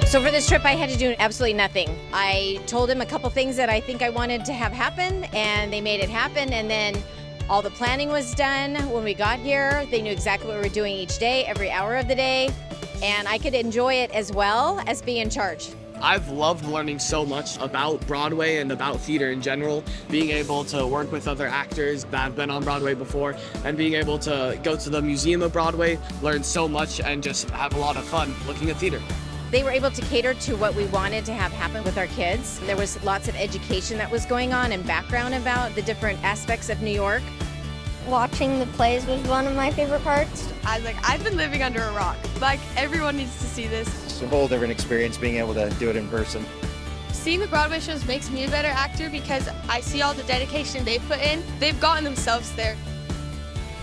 So for this trip, I had to do absolutely nothing. I told him a couple things that I think I wanted to have happen, and they made it happen. And then all the planning was done. When we got here, they knew exactly what we were doing each day, every hour of the day, and I could enjoy it as well as be in charge. I've loved learning so much about Broadway and about theater in general, being able to work with other actors that have been on Broadway before, and being able to go to the Museum of Broadway, learn so much, and just have a lot of fun looking at theater. They were able to cater to what we wanted to have happen with our kids. There was lots of education that was going on and background about the different aspects of New York. Watching the plays was one of my favorite parts. I've been living under a rock. Everyone needs to see this. It's a whole different experience being able to do it in person. Seeing the Broadway shows makes me a better actor because I see all the dedication they put in. They've gotten themselves there.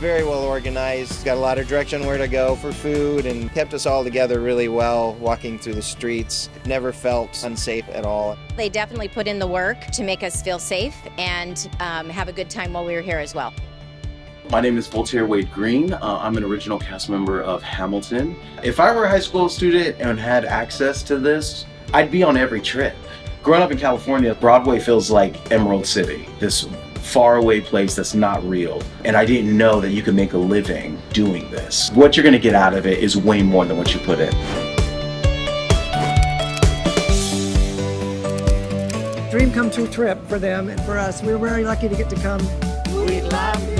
Very well organized, got a lot of direction where to go for food, and kept us all together really well walking through the streets. Never felt unsafe at all. They definitely put in the work to make us feel safe and have a good time while we were here as well. My name is Voltaire Wade Green. I'm an original cast member of Hamilton. If I were a high school student and had access to this, I'd be on every trip. Growing up in California, Broadway feels like Emerald City, this faraway place that's not real. And I didn't know that you could make a living doing this. What you're gonna get out of it is way more than what you put in. Dream come true trip for them and for us. We're very lucky to get to come. We love